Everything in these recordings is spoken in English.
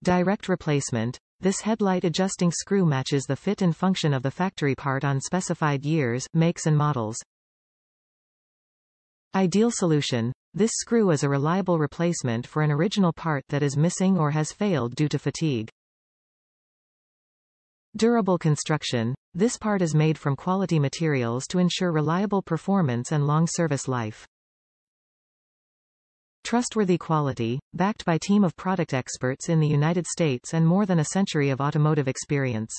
Direct replacement. This headlight adjusting screw matches the fit and function of the factory part on specified years, makes and models. Ideal solution. This screw is a reliable replacement for an original part that is missing or has failed due to fatigue. Durable construction. This part is made from quality materials to ensure reliable performance and long service life. Trustworthy quality, backed by team of product experts in the United States and more than a century of automotive experience.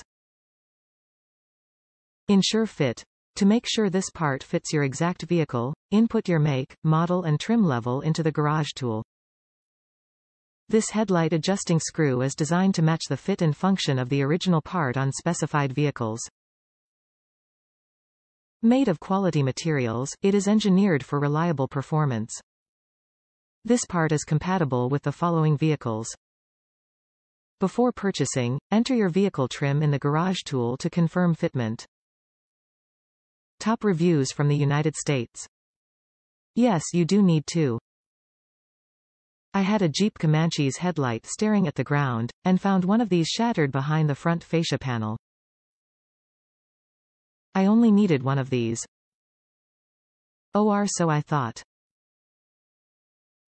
Ensure fit. To make sure this part fits your exact vehicle, input your make, model and trim level into the garage tool. This headlight adjusting screw is designed to match the fit and function of the original part on specified vehicles. Made of quality materials, it is engineered for reliable performance. This part is compatible with the following vehicles. Before purchasing, enter your vehicle trim in the garage tool to confirm fitment. Top reviews from the United States. Yes, you do need to. I had a Jeep Comanche's headlight staring at the ground, and found one of these shattered behind the front fascia panel. I only needed one of these. Or so I thought.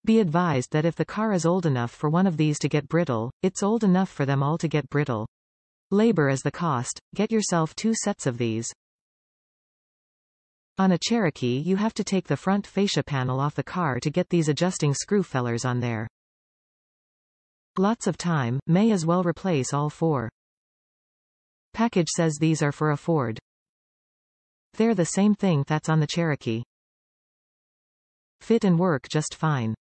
Be advised that if the car is old enough for one of these to get brittle, it's old enough for them all to get brittle. Labor is the cost, get yourself 2 sets of these. On a Cherokee you have to take the front fascia panel off the car to get these adjusting screw fellers on there. Lots of time, may as well replace all 4. Package says these are for a Ford. They're the same thing that's on the Cherokee. Fit and work just fine.